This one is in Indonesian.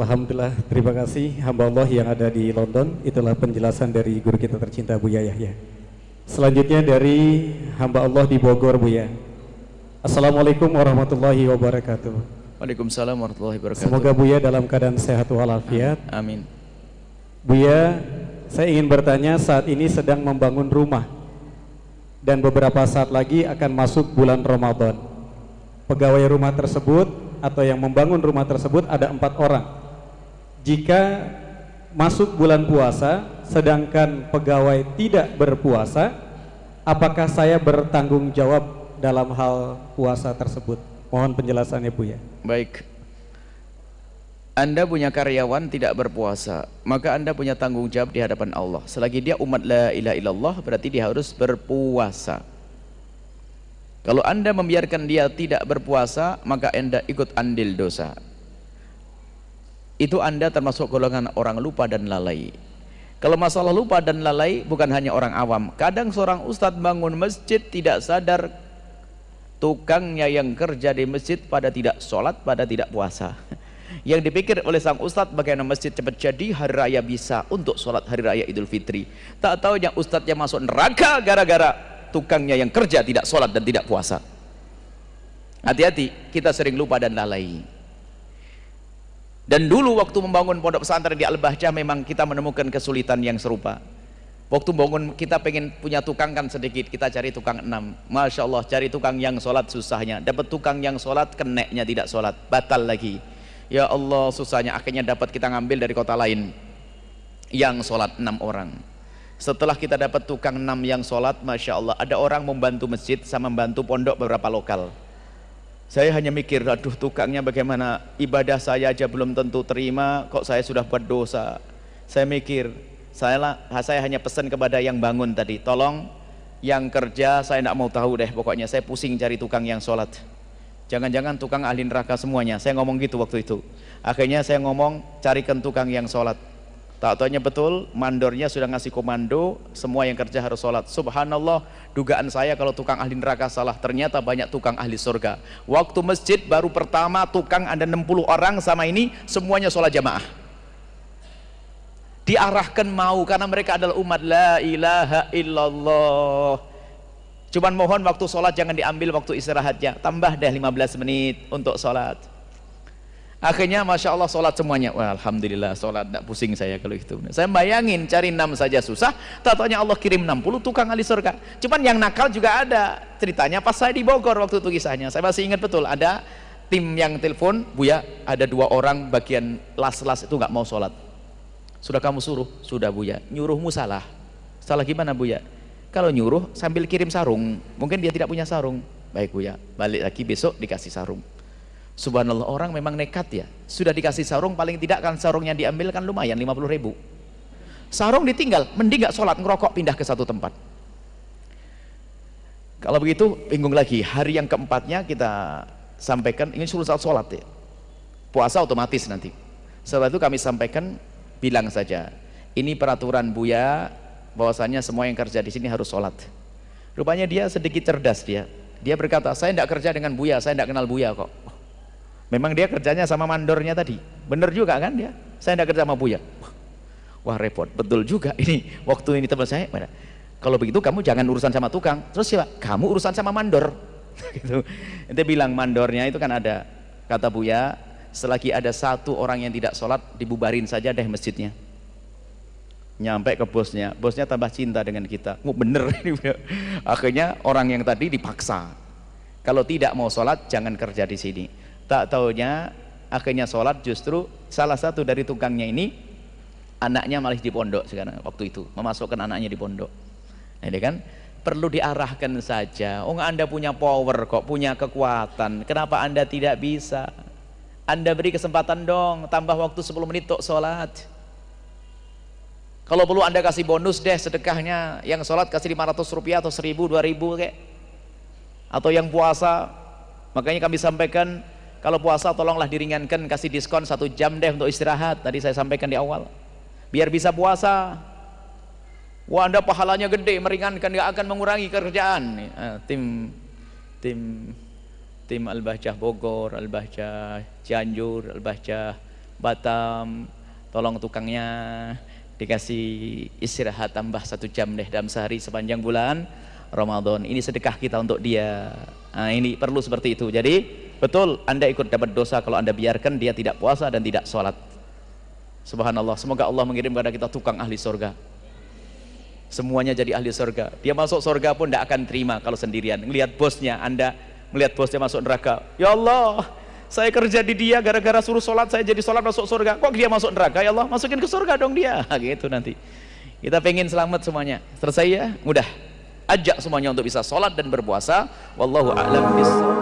Alhamdulillah, terima kasih hamba Allah yang ada di London. Itulah penjelasan dari guru kita tercinta Buya Yahya. Selanjutnya dari hamba Allah di Bogor, Buya. Assalamualaikum warahmatullahi wabarakatuh. Waalaikumsalam warahmatullahi wabarakatuh. Semoga Buya dalam keadaan sehat walafiat. Amin. Buya, saya ingin bertanya, saat ini sedang membangun rumah dan beberapa saat lagi akan masuk bulan Ramadan. Pegawai rumah tersebut atau yang membangun rumah tersebut ada 4 orang. Jika masuk bulan puasa sedangkan pegawai tidak berpuasa, apakah saya bertanggung jawab dalam hal puasa tersebut? Mohon penjelasannya, Buya. Baik. Anda punya karyawan tidak berpuasa, maka Anda punya tanggung jawab di hadapan Allah. Selagi dia umat la ilaha illallah, berarti dia harus berpuasa. Kalau Anda membiarkan dia tidak berpuasa, maka Anda ikut andil dosa. Itu Anda termasuk golongan orang lupa dan lalai. Kalau masalah lupa dan lalai bukan hanya orang awam. Kadang seorang ustadz bangun masjid tidak sadar tukangnya yang kerja di masjid pada tidak sholat, pada tidak puasa. Yang dipikir oleh sang ustadz bagaimana masjid cepat jadi, hari raya bisa untuk sholat hari raya Idul Fitri. Tak tahu yang ustadznya masuk neraka gara-gara tukangnya yang kerja tidak sholat dan tidak puasa. Hati-hati, kita sering lupa dan lalai. Dan dulu waktu membangun pondok pesantren di Al-Bahjah memang kita menemukan kesulitan yang serupa. Waktu bangun kita pengen punya tukang kan sedikit, kita cari tukang 6. Masya Allah, cari tukang yang sholat susahnya. Dapat tukang yang sholat, keneknya tidak sholat, batal lagi. Ya Allah, susahnya. Akhirnya dapat kita ngambil dari kota lain yang sholat 6 orang. Setelah kita dapat tukang 6 yang sholat, Masya Allah, ada orang membantu masjid sama membantu pondok beberapa lokal. Saya hanya mikir, aduh tukangnya bagaimana, ibadah saya aja belum tentu terima, kok saya sudah buat dosa. Saya mikir, saya hanya pesan kepada yang bangun tadi, tolong yang kerja saya tidak mau tahu deh, pokoknya saya pusing cari tukang yang sholat. Jangan-jangan tukang ahli neraka semuanya. Saya ngomong gitu waktu itu. Akhirnya saya ngomong, carikan tukang yang sholat. Tak taunya betul, mandornya sudah ngasih komando, semua yang kerja harus sholat. Subhanallah, dugaan saya kalau tukang ahli neraka salah, ternyata banyak tukang ahli surga. Waktu masjid baru pertama tukang ada 60 orang sama ini, semuanya sholat jamaah. Diarahkan mau, karena mereka adalah umat la ilaha illallah. Cuman mohon waktu sholat jangan diambil waktu istirahatnya, tambah deh 15 menit untuk sholat. Akhirnya Masya Allah sholat semuanya. Wah, Alhamdulillah sholat, tidak pusing saya kalau itu. Saya bayangin cari 6 saja susah, tak taunya Allah kirim 60 tukang ahli surga. Cuman yang nakal juga ada. Ceritanya pas saya di Bogor waktu itu kisahnya, saya masih ingat betul, ada tim yang telepon, Buya ada 2 orang bagian las-las itu nggak mau sholat. Sudah kamu suruh? Sudah Buya. Nyuruhmu salah. Salah gimana Buya? Kalau nyuruh sambil kirim sarung, mungkin dia tidak punya sarung. Baik Buya, balik lagi besok dikasih sarung. Subhanallah, orang memang nekat ya. Sudah dikasih sarung, paling tidak kan sarungnya diambil kan lumayan 50.000. Sarung ditinggal, mending gak sholat, ngerokok, pindah ke satu tempat. Kalau begitu bingung lagi. Hari yang keempatnya kita sampaikan, ini suruh sholat ya, puasa otomatis nanti. Setelah itu kami sampaikan, bilang saja, ini peraturan Buya, bahwasanya semua yang kerja di sini harus sholat. Rupanya dia sedikit cerdas, dia berkata, saya tidak kerja dengan Buya, saya tidak kenal Buya kok. Memang dia kerjanya sama mandornya tadi, bener juga kan dia, saya tidak kerja sama Buya. Wah repot, betul juga ini. Waktu ini teman saya, kalau begitu kamu jangan urusan sama tukang. Terus siapa? Kamu urusan sama mandor. Gitu. Dia bilang mandornya itu kan ada, kata Buya, selagi ada 1 orang yang tidak sholat, dibubarin saja deh masjidnya. Nyampe ke bosnya, bosnya tambah cinta dengan kita. Oh bener ini. Akhirnya orang yang tadi dipaksa, kalau tidak mau sholat jangan kerja di sini. Tak taunya akhirnya sholat, justru salah satu dari tukangnya ini anaknya malah di pondok sekarang, waktu itu memasukkan anaknya di pondok. Ini kan perlu diarahkan saja. Oh Anda punya power kok, punya kekuatan, kenapa Anda tidak bisa? Anda beri kesempatan dong, tambah waktu 10 menit untuk sholat. Kalau perlu Anda kasih bonus deh sedekahnya, yang sholat kasih 500 rupiah atau 1000, 2000 kayak. Atau yang puasa, makanya kami sampaikan, kalau puasa tolonglah diringankan, kasih diskon 1 jam deh untuk istirahat. Tadi saya sampaikan di awal, biar bisa puasa. Wah Anda pahalanya gede, meringankan, gak akan mengurangi kerjaan. Tim Al-Bahjah Bogor, Al-Bahjah Cianjur, Al-Bahjah Batam, tolong tukangnya dikasih istirahat tambah 1 jam deh dalam sehari sepanjang bulan Ramadan. Ini sedekah kita untuk dia. Nah, ini perlu seperti itu. Jadi betul, Anda ikut dapat dosa kalau Anda biarkan dia tidak puasa dan tidak sholat. Subhanallah, semoga Allah mengirim kepada kita tukang ahli surga. Semuanya jadi ahli surga. Dia masuk surga pun tidak akan terima kalau sendirian. Ngelihat bosnya, Anda melihat bosnya masuk neraka. Ya Allah, saya kerja di dia gara-gara suruh sholat, saya jadi sholat masuk surga. Kok dia masuk neraka? Ya Allah, masukin ke surga dong dia. Gitu nanti. Kita pengen selamat semuanya. Selesai ya? Mudah. Ajak semuanya untuk bisa sholat dan berpuasa. Wallahu a'lam bishawab.